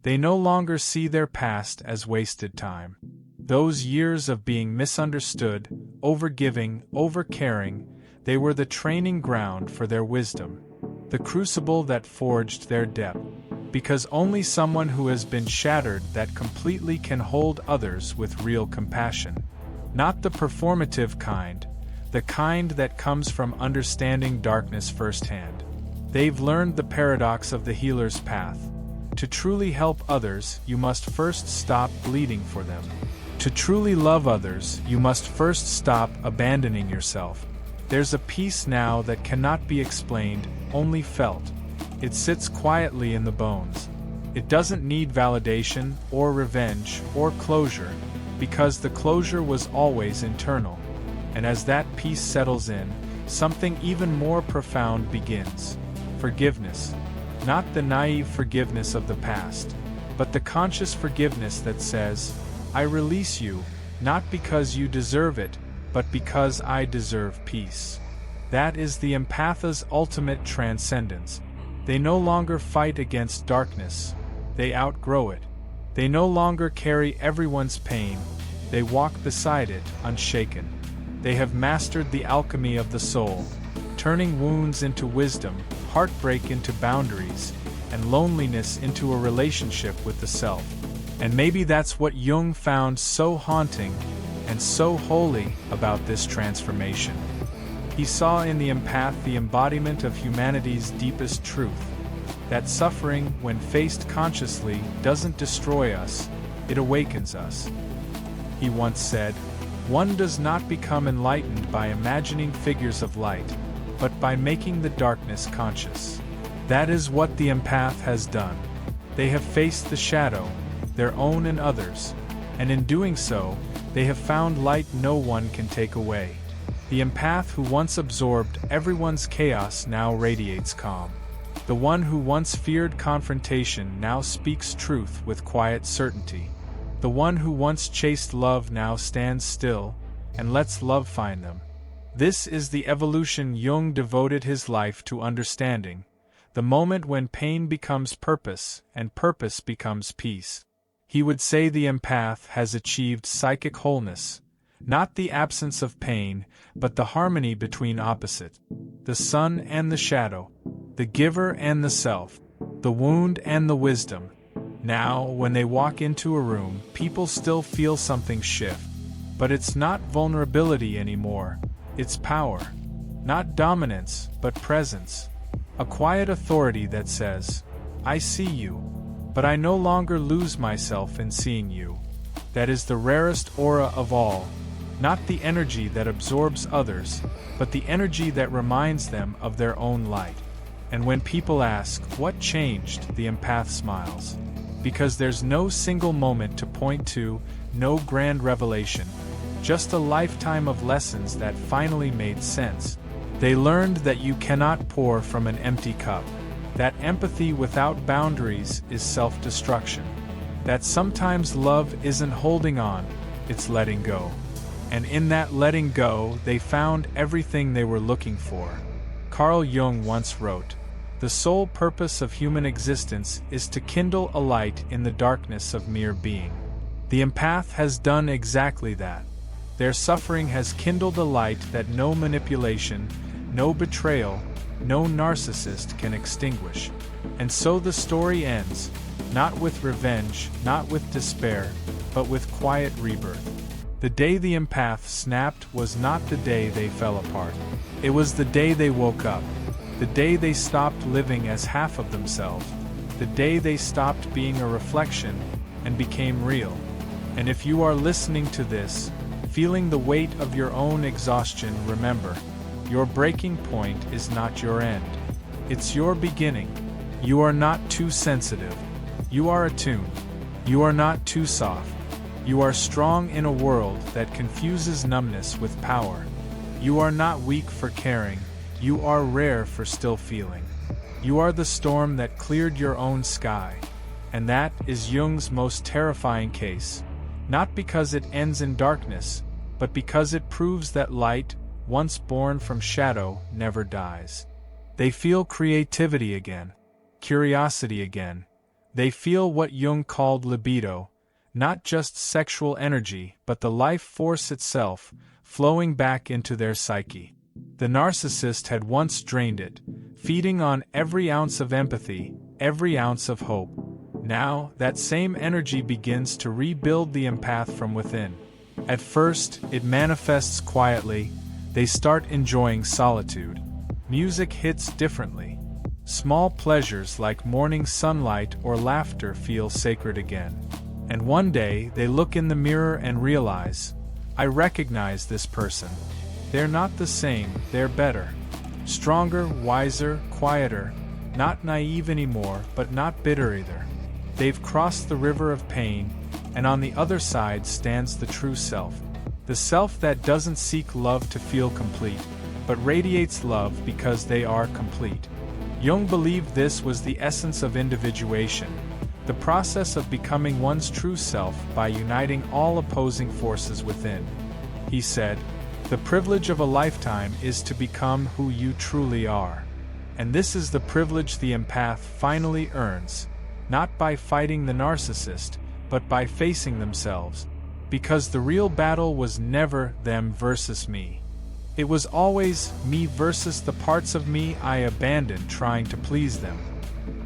They no longer see their past as wasted time. Those years of being misunderstood, overgiving, overcaring, they were the training ground for their wisdom, the crucible that forged their depth. Because only someone who has been shattered that completely can hold others with real compassion. Not the performative kind, the kind that comes from understanding darkness firsthand. They've learned the paradox of the healer's path. To truly help others, you must first stop bleeding for them. To truly love others, you must first stop abandoning yourself. There's a peace now that cannot be explained, only felt. It sits quietly in the bones. It doesn't need validation, or revenge, or closure, because the closure was always internal. And as that peace settles in, something even more profound begins. Forgiveness. Not the naive forgiveness of the past, but the conscious forgiveness that says, I release you, not because you deserve it, but because I deserve peace. That is the empath's ultimate transcendence. They no longer fight against darkness. They outgrow it. They no longer carry everyone's pain. They walk beside it, unshaken. They have mastered the alchemy of the soul, turning wounds into wisdom, heartbreak into boundaries, and loneliness into a relationship with the self. And maybe that's what Jung found so haunting and so holy about this transformation. He saw in the empath the embodiment of humanity's deepest truth, that suffering, when faced consciously, doesn't destroy us, it awakens us. He once said, one does not become enlightened by imagining figures of light, but by making the darkness conscious. That is what the empath has done. They have faced the shadow, their own and others, and in doing so, they have found light no one can take away. The empath who once absorbed everyone's chaos now radiates calm. The one who once feared confrontation now speaks truth with quiet certainty. The one who once chased love now stands still, and lets love find them. This is the evolution Jung devoted his life to understanding, the moment when pain becomes purpose, and purpose becomes peace. He would say the empath has achieved psychic wholeness, not the absence of pain, but the harmony between opposites, the sun and the shadow, the giver and the self, the wound and the wisdom. Now, when they walk into a room, people still feel something shift. But it's not vulnerability anymore, it's power. Not dominance, but presence. A quiet authority that says, I see you, but I no longer lose myself in seeing you. That is the rarest aura of all, not the energy that absorbs others, but the energy that reminds them of their own light. And when people ask, what changed, the empath smiles. Because there's no single moment to point to, no grand revelation, just a lifetime of lessons that finally made sense. They learned that you cannot pour from an empty cup, that empathy without boundaries is self-destruction, that sometimes love isn't holding on, it's letting go. And in that letting go, they found everything they were looking for. Carl Jung once wrote, the sole purpose of human existence is to kindle a light in the darkness of mere being. The empath has done exactly that. Their suffering has kindled a light that no manipulation, no betrayal, no narcissist can extinguish. And so the story ends, not with revenge, not with despair, but with quiet rebirth. The day the empath snapped was not the day they fell apart. It was the day they woke up. The day they stopped living as half of themselves. The day they stopped being a reflection and became real. And if you are listening to this, feeling the weight of your own exhaustion, remember, your breaking point is not your end. It's your beginning. You are not too sensitive. You are attuned. You are not too soft. You are strong in a world that confuses numbness with power. You are not weak for caring. You are rare for still feeling. You are the storm that cleared your own sky. And that is Jung's most terrifying case. Not because it ends in darkness, but because it proves that light, once born from shadow, never dies. They feel creativity again, curiosity again, They feel what Jung called libido, not just sexual energy but the life force itself, flowing back into their psyche. The narcissist had once drained it, feeding on every ounce of empathy, every ounce of hope. Now, that same energy begins to rebuild the empath from within. At first, it manifests quietly. They start enjoying solitude. Music hits differently. Small pleasures like morning sunlight or laughter feel sacred again. And one day, they look in the mirror and realize, I recognize this person. They're not the same, they're better. Stronger, wiser, quieter, not naive anymore, but not bitter either. They've crossed the river of pain, and on the other side stands the true self. The self that doesn't seek love to feel complete, but radiates love because they are complete. Jung believed this was the essence of individuation, the process of becoming one's true self by uniting all opposing forces within. He said, the privilege of a lifetime is to become who you truly are. And this is the privilege the empath finally earns, not by fighting the narcissist, but by facing themselves. Because the real battle was never them versus me. It was always me versus the parts of me I abandoned trying to please them.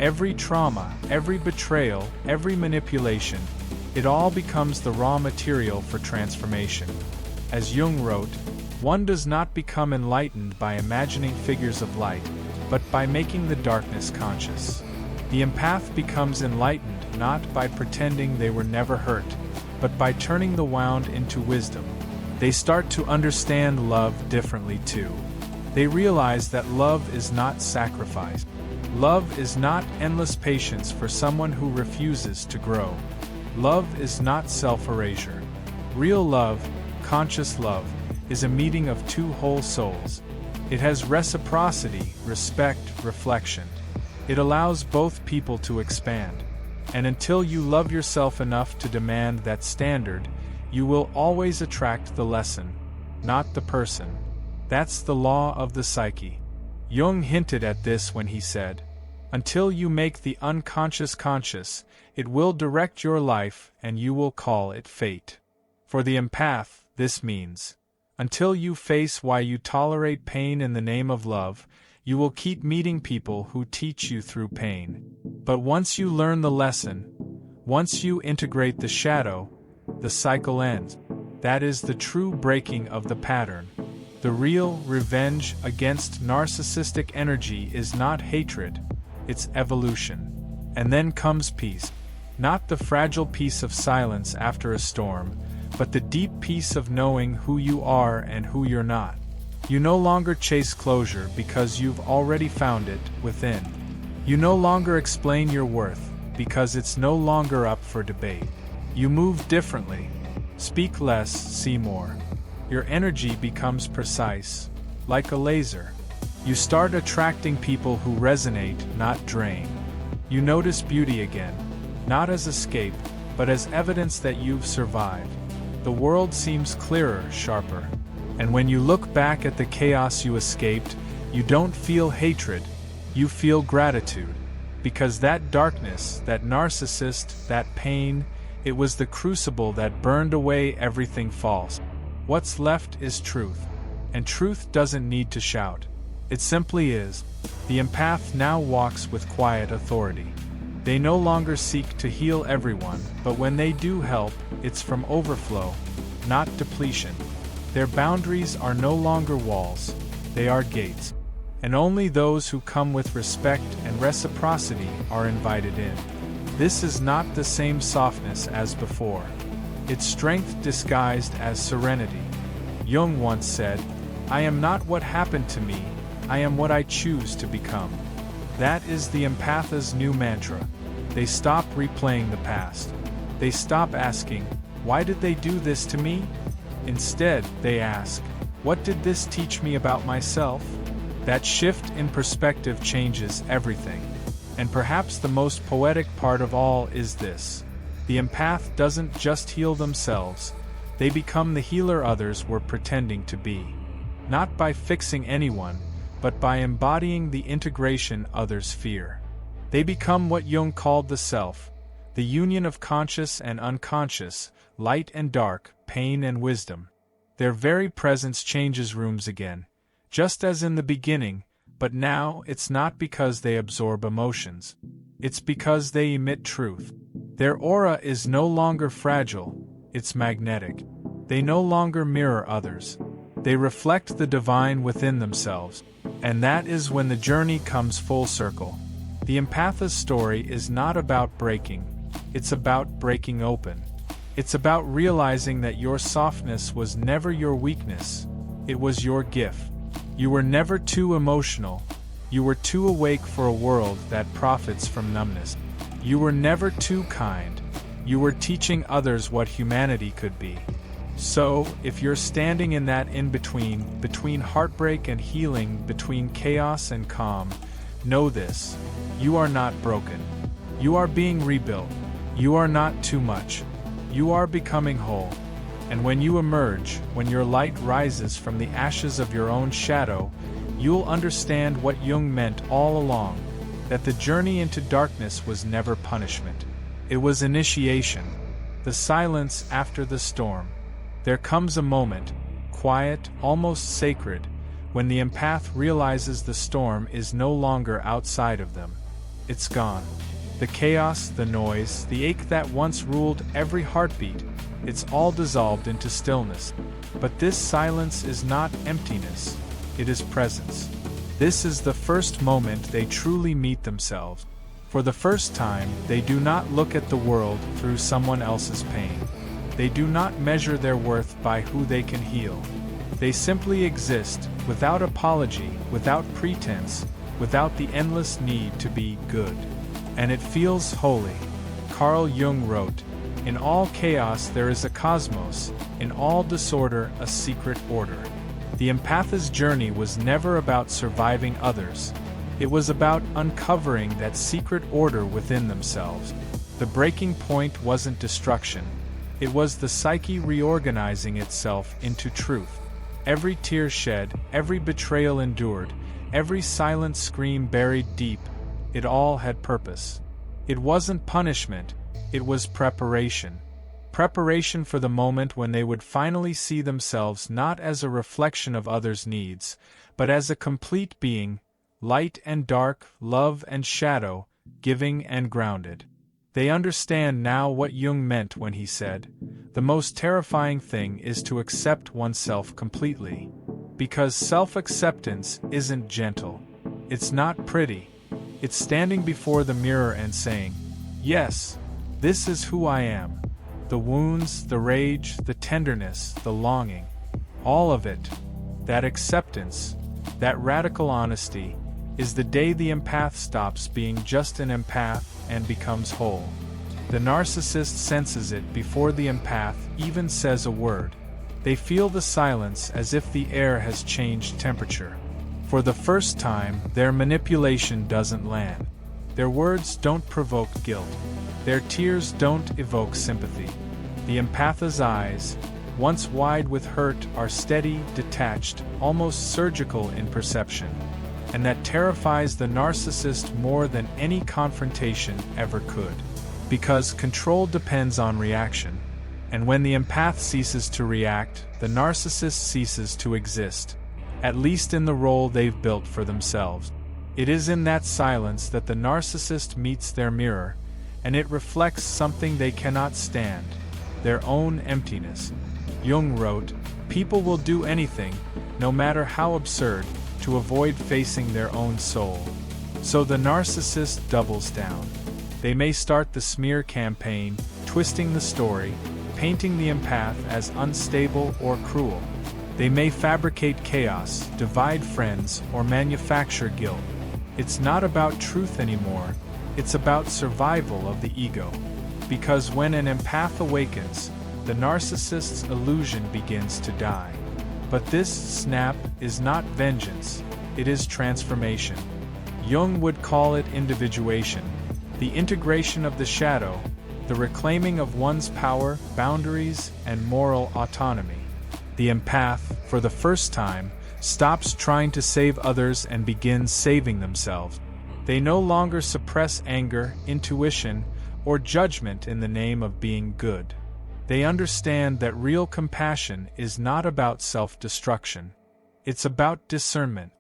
Every trauma, every betrayal, every manipulation, it all becomes the raw material for transformation. As Jung wrote, one does not become enlightened by imagining figures of light, but by making the darkness conscious. The empath becomes enlightened not by pretending they were never hurt, but by turning the wound into wisdom. They start to understand love differently too. They realize that love is not sacrifice. Love is not endless patience for someone who refuses to grow. Love is not self-erasure. Real love, conscious love, is a meeting of two whole souls. It has reciprocity, respect, reflection. It allows both people to expand. And until you love yourself enough to demand that standard, you will always attract the lesson, not the person. That's the law of the psyche. Jung hinted at this when he said, until you make the unconscious conscious, it will direct your life and you will call it fate. For the empath, this means, until you face why you tolerate pain in the name of love, you will keep meeting people who teach you through pain. But once you learn the lesson, once you integrate the shadow, the cycle ends. That is the true breaking of the pattern. The real revenge against narcissistic energy is not hatred, it's evolution. And then comes peace. Not the fragile peace of silence after a storm, but the deep peace of knowing who you are and who you're not. You no longer chase closure because you've already found it within. You no longer explain your worth because it's no longer up for debate. You move differently. Speak less, see more. Your energy becomes precise, like a laser. You start attracting people who resonate, not drain. You notice beauty again, not as escape, but as evidence that you've survived. The world seems clearer, sharper. And when you look back at the chaos you escaped, you don't feel hatred, you feel gratitude. Because that darkness, that narcissist, that pain, it was the crucible that burned away everything false. What's left is truth. And truth doesn't need to shout. It simply is. The empath now walks with quiet authority. They no longer seek to heal everyone, but when they do help, it's from overflow, not depletion. Their boundaries are no longer walls, they are gates. And only those who come with respect and reciprocity are invited in. This is not the same softness as before. It's strength disguised as serenity. Jung once said, I am not what happened to me, I am what I choose to become. That is the empath's new mantra. They stop replaying the past. They stop asking, why did they do this to me? Instead, they ask, what did this teach me about myself? That shift in perspective changes everything. And perhaps the most poetic part of all is this. The empath doesn't just heal themselves, they become the healer others were pretending to be. Not by fixing anyone, but by embodying the integration others fear. They become what Jung called the self, the union of conscious and unconscious, light and dark, pain and wisdom. Their very presence changes rooms again, just as in the beginning, but now it's not because they absorb emotions. It's because they emit truth. Their aura is no longer fragile, it's magnetic. They no longer mirror others. They reflect the divine within themselves. And that is when the journey comes full circle. The empath's story is not about breaking, it's about breaking open. It's about realizing that your softness was never your weakness, it was your gift. You were never too emotional, you were too awake for a world that profits from numbness. You were never too kind, you were teaching others what humanity could be. So, if you're standing in that in-between, between heartbreak and healing, between chaos and calm, know this: you are not broken. You are being rebuilt. You are not too much. You are becoming whole. And when you emerge, when your light rises from the ashes of your own shadow, you'll understand what Jung meant all along, that the journey into darkness was never punishment. It was initiation, the silence after the storm. There comes a moment, quiet, almost sacred, when the empath realizes the storm is no longer outside of them. It's gone. The chaos, the noise, the ache that once ruled every heartbeat, it's all dissolved into stillness. But this silence is not emptiness, it is presence. This is the first moment they truly meet themselves. For the first time, they do not look at the world through someone else's pain. They do not measure their worth by who they can heal. They simply exist, without apology, without pretense, without the endless need to be good. And it feels holy. Carl Jung wrote, "In all chaos there is a cosmos, in all disorder a secret order." The empath's journey was never about surviving others. It was about uncovering that secret order within themselves. The breaking point wasn't destruction. It was the psyche reorganizing itself into truth. Every tear shed, every betrayal endured, every silent scream buried deep, it all had purpose. It wasn't punishment, it was preparation. Preparation for the moment when they would finally see themselves not as a reflection of others' needs, but as a complete being, light and dark, love and shadow, giving and grounded. They understand now what Jung meant when he said, "The most terrifying thing is to accept oneself completely." Because self-acceptance isn't gentle. It's not pretty. It's standing before the mirror and saying, "Yes, this is who I am." The wounds, the rage, the tenderness, the longing, all of it, that acceptance, that radical honesty, is the day the empath stops being just an empath and becomes whole. The narcissist senses it before the empath even says a word. They feel the silence as if the air has changed temperature. For the first time, their manipulation doesn't land. Their words don't provoke guilt. Their tears don't evoke sympathy. The empath's eyes, once wide with hurt, are steady, detached, almost surgical in perception. And that terrifies the narcissist more than any confrontation ever could. Because control depends on reaction. And when the empath ceases to react, the narcissist ceases to exist. At least in the role they've built for themselves. It is in that silence that the narcissist meets their mirror, and it reflects something they cannot stand, their own emptiness. Jung wrote, "People will do anything, no matter how absurd, to avoid facing their own soul." So the narcissist doubles down. They may start the smear campaign, twisting the story, painting the empath as unstable or cruel. They may fabricate chaos, divide friends, or manufacture guilt. It's not about truth anymore, it's about survival of the ego. Because when an empath awakens, the narcissist's illusion begins to die. But this snap is not vengeance, it is transformation. Jung would call it individuation, the integration of the shadow, the reclaiming of one's power, boundaries, and moral autonomy. The empath, for the first time, stops trying to save others and begins saving themselves. They no longer suppress anger, intuition, or judgment in the name of being good. They understand that real compassion is not about self-destruction. It's about discernment.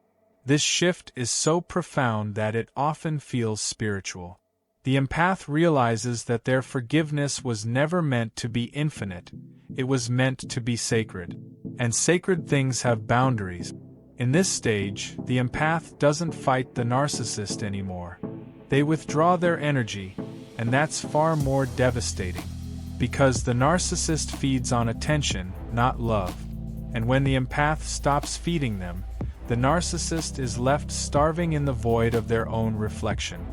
This shift is so profound that it often feels spiritual. The empath realizes that their forgiveness was never meant to be infinite, it was meant to be sacred. And sacred things have boundaries. In this stage, the empath doesn't fight the narcissist anymore. They withdraw their energy, and that's far more devastating. Because the narcissist feeds on attention, not love. And when the empath stops feeding them, the narcissist is left starving in the void of their own reflection.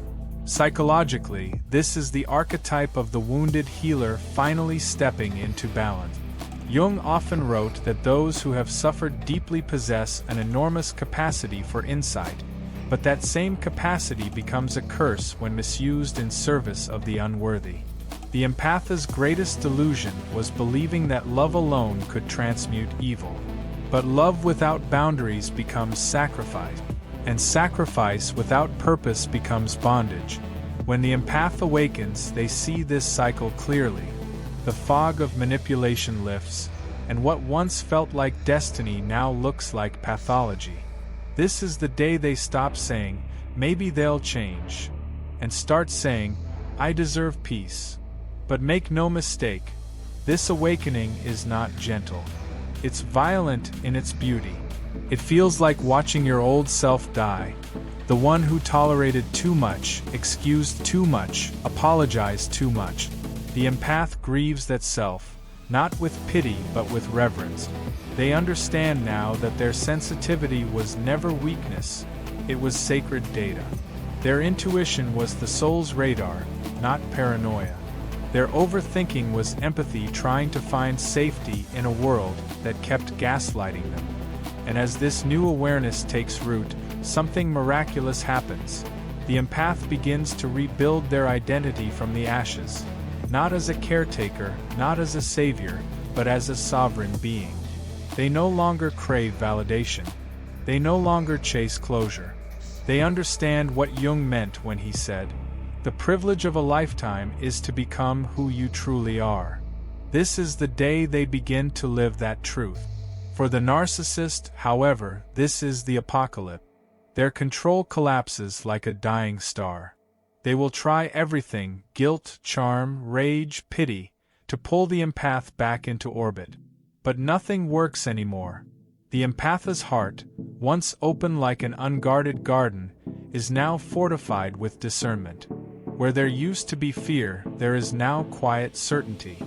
Psychologically, this is the archetype of the wounded healer finally stepping into balance. Jung often wrote that those who have suffered deeply possess an enormous capacity for insight, but that same capacity becomes a curse when misused in service of the unworthy. The empath's greatest delusion was believing that love alone could transmute evil. But love without boundaries becomes sacrifice, and sacrifice without purpose becomes bondage. When the empath awakens, they see this cycle clearly. The fog of manipulation lifts, and what once felt like destiny now looks like pathology. This is the day they stop saying, "Maybe they'll change," and start saying, "I deserve peace." But make no mistake, this awakening is not gentle. It's violent in its beauty. It feels like watching your old self die. The one who tolerated too much, excused too much, apologized too much. The empath grieves that self, not with pity but with reverence. They understand now that their sensitivity was never weakness, it was sacred data. Their intuition was the soul's radar, not paranoia. Their overthinking was empathy trying to find safety in a world that kept gaslighting them. And as this new awareness takes root, something miraculous happens. The empath begins to rebuild their identity from the ashes, not as a caretaker, not as a savior, but as a sovereign being. They no longer crave validation. They no longer chase closure. They understand what Jung meant when he said, "The privilege of a lifetime is to become who you truly are." This is the day they begin to live that truth. For the narcissist, however, this is the apocalypse. Their control collapses like a dying star. They will try everything, guilt, charm, rage, pity, to pull the empath back into orbit. But nothing works anymore. The empath's heart, once open like an unguarded garden, is now fortified with discernment. Where there used to be fear, there is now quiet certainty.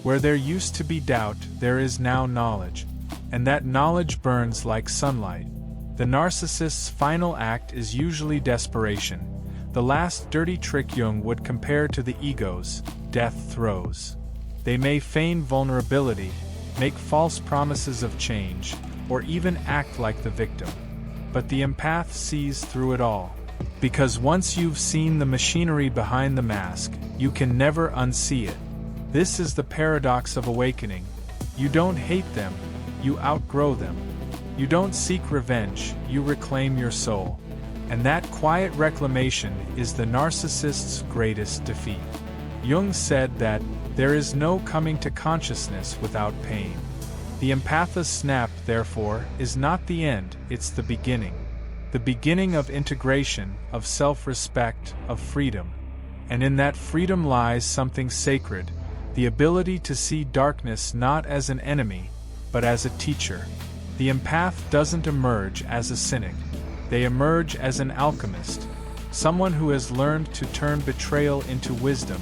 Where there used to be doubt, there is now knowledge. And that knowledge burns like sunlight. The narcissist's final act is usually desperation. The last dirty trick Jung would compare to the ego's death throes. They may feign vulnerability, make false promises of change, or even act like the victim. But the empath sees through it all. Because once you've seen the machinery behind the mask, you can never unsee it. This is the paradox of awakening. You don't hate them, you outgrow them. You don't seek revenge, you reclaim your soul. And that quiet reclamation is the narcissist's greatest defeat. Jung said that there is no coming to consciousness without pain. The empath's snap, therefore, is not the end, it's the beginning. The beginning of integration, of self-respect, of freedom. And in that freedom lies something sacred, the ability to see darkness not as an enemy, but as a teacher. The empath doesn't emerge as a cynic. They emerge as an alchemist, someone who has learned to turn betrayal into wisdom,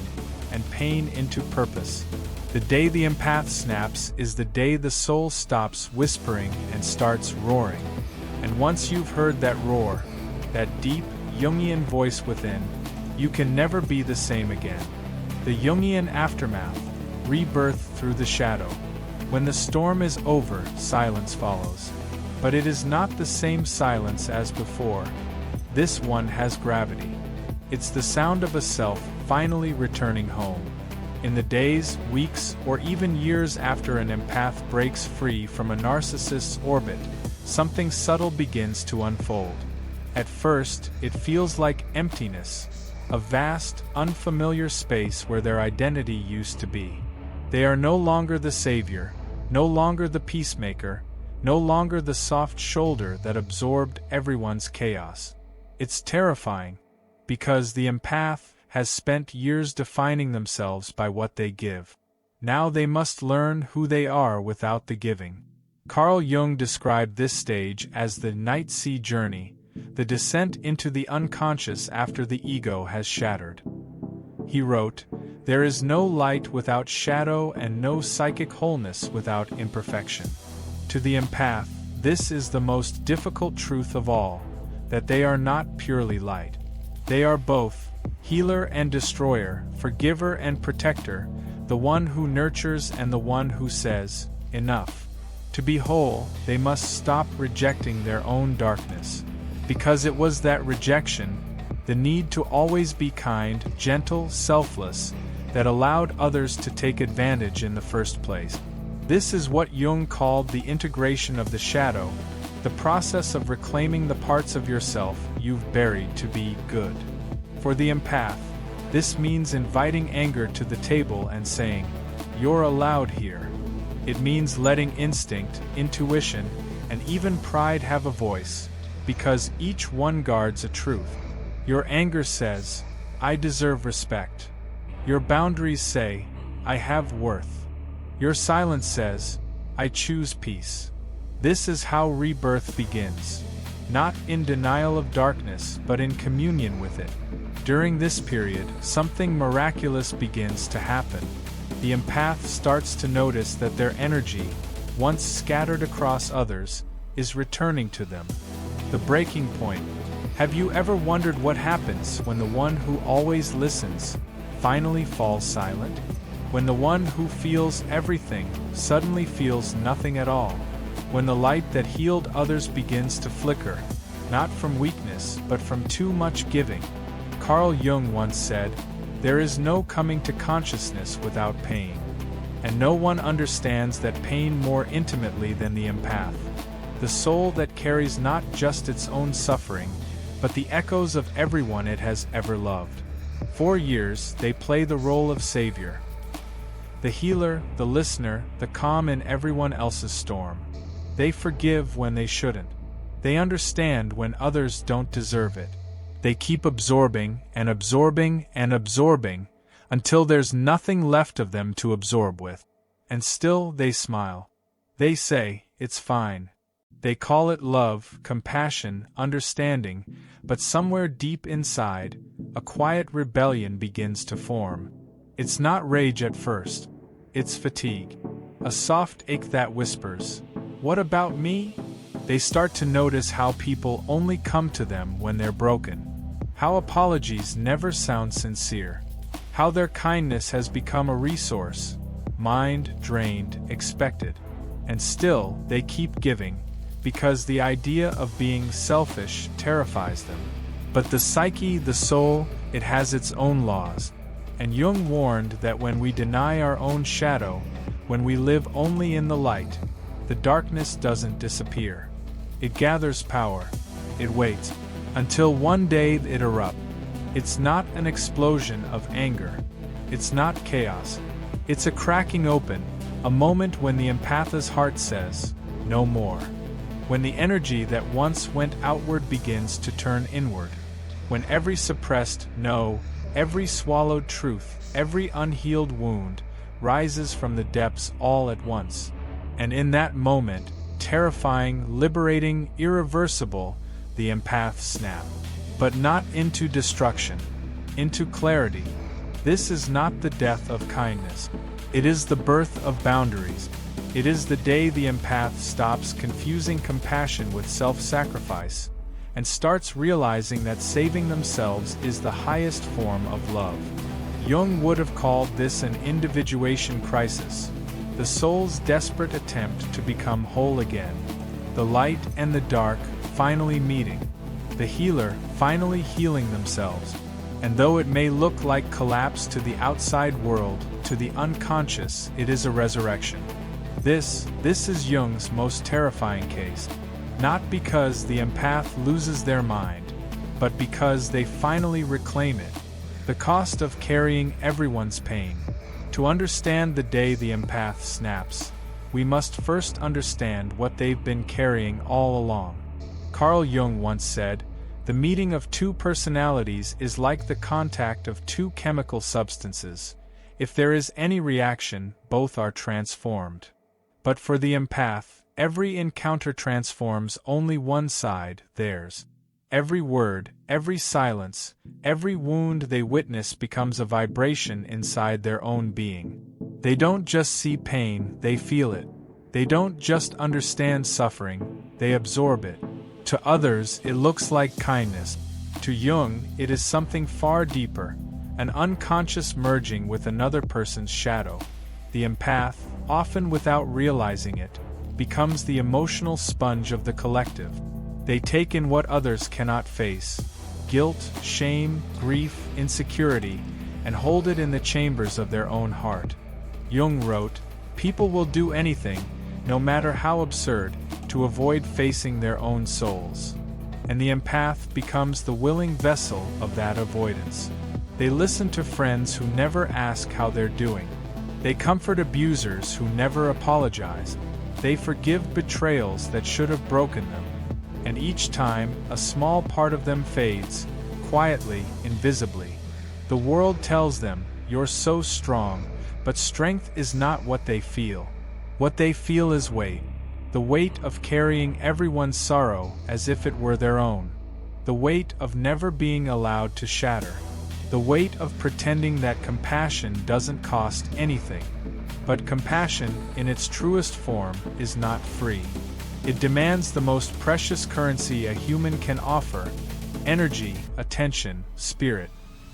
and pain into purpose. The day the empath snaps is the day the soul stops whispering and starts roaring. And once you've heard that roar, that deep, Jungian voice within, you can never be the same again. The Jungian aftermath, rebirth through the shadow. When the storm is over, silence follows. But it is not the same silence as before. This one has gravity. It's the sound of a self finally returning home. In the days, weeks, or even years after an empath breaks free from a narcissist's orbit, something subtle begins to unfold. At first, it feels like emptiness, a vast, unfamiliar space where their identity used to be. They are no longer the savior, no longer the peacemaker, no longer the soft shoulder that absorbed everyone's chaos. It's terrifying, because the empath has spent years defining themselves by what they give. Now they must learn who they are without the giving. Carl Jung described this stage as the night sea journey, the descent into the unconscious after the ego has shattered. He wrote, "There is no light without shadow and no psychic wholeness without imperfection." To the empath, this is the most difficult truth of all, that they are not purely light. They are both, healer and destroyer, forgiver and protector, the one who nurtures and the one who says, "Enough." To be whole, they must stop rejecting their own darkness. Because it was that rejection, the need to always be kind, gentle, selfless, that allowed others to take advantage in the first place. This is what Jung called the integration of the shadow, the process of reclaiming the parts of yourself you've buried to be good. For the empath, this means inviting anger to the table and saying, "You're allowed here." It means letting instinct, intuition, and even pride have a voice, because each one guards a truth. Your anger says, "I deserve respect." Your boundaries say, "I have worth." Your silence says, "I choose peace." This is how rebirth begins. Not in denial of darkness, but in communion with it. During this period, something miraculous begins to happen. The empath starts to notice that their energy, once scattered across others, is returning to them. The breaking point. Have you ever wondered what happens when the one who always listens finally falls silent? When the one who feels everything suddenly feels nothing at all? When the light that healed others begins to flicker, not from weakness but from too much giving? Carl Jung once said, "There is no coming to consciousness without pain." And no one understands that pain more intimately than the empath. The soul that carries not just its own suffering, but the echoes of everyone it has ever loved. For years, they play the role of savior. The healer, the listener, the calm in everyone else's storm. They forgive when they shouldn't. They understand when others don't deserve it. They keep absorbing and absorbing and absorbing, until there's nothing left of them to absorb with. And still they smile. They say, "It's fine." They call it love, compassion, understanding, but somewhere deep inside, a quiet rebellion begins to form. It's not rage at first. It's fatigue. A soft ache that whispers, "What about me?" They start to notice how people only come to them when they're broken. How apologies never sound sincere. How their kindness has become a resource, mined, drained, expected. And still, they keep giving, because the idea of being selfish terrifies them. But the psyche, the soul, it has its own laws. And Jung warned that when we deny our own shadow, when we live only in the light, the darkness doesn't disappear. It gathers power. It waits. Until one day it erupts. It's not an explosion of anger. It's not chaos. It's a cracking open, a moment when the empath's heart says, "No more." When the energy that once went outward begins to turn inward. When every suppressed no, every swallowed truth, every unhealed wound, rises from the depths all at once. And in that moment, terrifying, liberating, irreversible, the empath snaps. But not into destruction, into clarity. This is not the death of kindness. It is the birth of boundaries. It is the day the empath stops confusing compassion with self-sacrifice, and starts realizing that saving themselves is the highest form of love. Jung would have called this an individuation crisis, the soul's desperate attempt to become whole again. The light and the dark finally meeting. The healer finally healing themselves. And though it may look like collapse to the outside world, to the unconscious, it is a resurrection. This is Jung's most terrifying case. Not because the empath loses their mind, but because they finally reclaim it. The cost of carrying everyone's pain. To understand the day the empath snaps, we must first understand what they've been carrying all along. Carl Jung once said, "The meeting of two personalities is like the contact of two chemical substances. If there is any reaction, both are transformed." But for the empath, every encounter transforms only one side, theirs. Every word, every silence, every wound they witness becomes a vibration inside their own being. They don't just see pain, they feel it. They don't just understand suffering, they absorb it. To others, it looks like kindness. To Jung, it is something far deeper, an unconscious merging with another person's shadow. The empath, often without realizing it, becomes the emotional sponge of the collective. They take in what others cannot face: guilt, shame, grief, insecurity, and hold it in the chambers of their own heart. Jung wrote, "People will do anything, no matter how absurd, to avoid facing their own souls." And the empath becomes the willing vessel of that avoidance. They listen to friends who never ask how they're doing. They comfort abusers who never apologize. They forgive betrayals that should have broken them. And each time, a small part of them fades, quietly, invisibly. The world tells them, "You're so strong," but strength is not what they feel. What they feel is weight. The weight of carrying everyone's sorrow as if it were their own. The weight of never being allowed to shatter. The weight of pretending that compassion doesn't cost anything. But compassion, in its truest form, is not free. It demands the most precious currency a human can offer: energy, attention, spirit.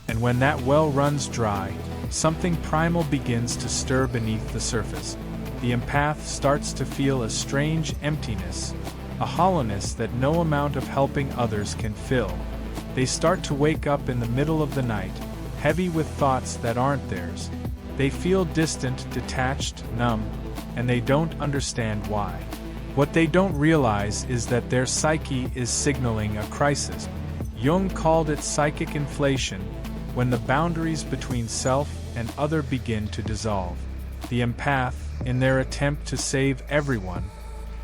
And when that well runs dry, something primal begins to stir beneath the surface. The empath starts to feel a strange emptiness, a hollowness that no amount of helping others can fill. They start to wake up in the middle of the night, heavy with thoughts that aren't theirs. They feel distant, detached, numb, and they don't understand why. What they don't realize is that their psyche is signaling a crisis. Jung called it psychic inflation, when the boundaries between self and other begin to dissolve. The empath, in their attempt to save everyone,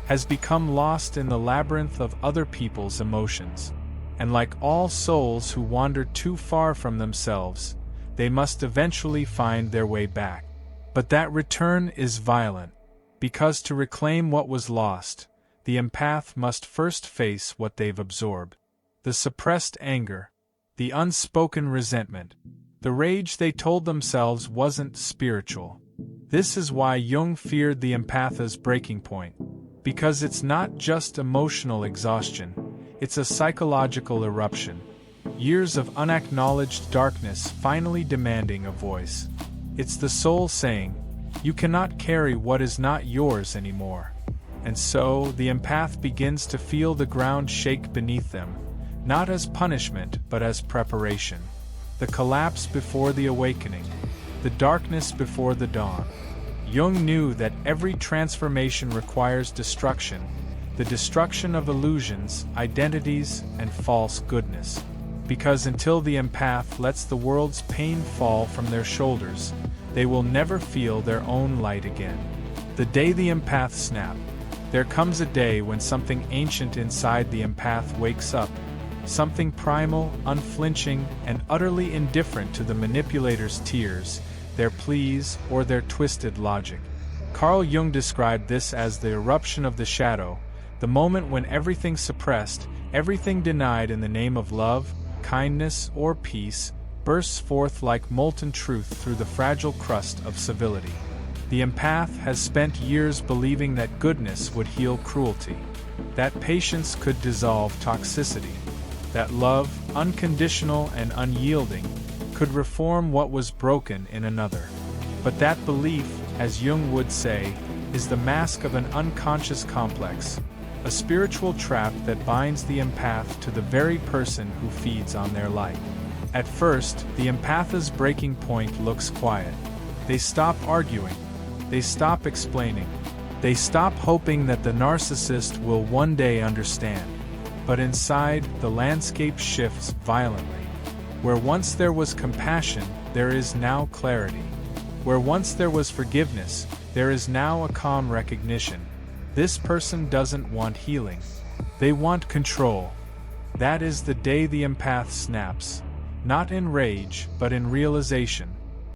has become lost in the labyrinth of other people's emotions. And like all souls who wander too far from themselves, they must eventually find their way back. But that return is violent, because to reclaim what was lost, the empath must first face what they've absorbed. The suppressed anger, the unspoken resentment, the rage they told themselves wasn't spiritual. This is why Jung feared the empath's breaking point, because it's not just emotional exhaustion, it's a psychological eruption. Years of unacknowledged darkness finally demanding a voice. It's the soul saying, "You cannot carry what is not yours anymore." And so, the empath begins to feel the ground shake beneath them, not as punishment but as preparation. The collapse before the awakening, the darkness before the dawn. Jung knew that every transformation requires destruction, the destruction of illusions, identities, and false goodness. Because until the empath lets the world's pain fall from their shoulders, they will never feel their own light again. The day the empath snaps, there comes a day when something ancient inside the empath wakes up, something primal, unflinching, and utterly indifferent to the manipulator's tears, their pleas, or their twisted logic. Carl Jung described this as the eruption of the shadow, the moment when everything suppressed, everything denied in the name of love, kindness, or peace, bursts forth like molten truth through the fragile crust of civility. The empath has spent years believing that goodness would heal cruelty, that patience could dissolve toxicity, that love, unconditional and unyielding, could reform what was broken in another. But that belief, as Jung would say, is the mask of an unconscious complex, a spiritual trap that binds the empath to the very person who feeds on their light. At first, the empath's breaking point looks quiet. They stop arguing. They stop explaining. They stop hoping that the narcissist will one day understand. But inside, the landscape shifts violently. Where once there was compassion, there is now clarity. Where once there was forgiveness, there is now a calm recognition. This person doesn't want healing. They want control. That is the day the empath snaps. Not in rage, but in realization.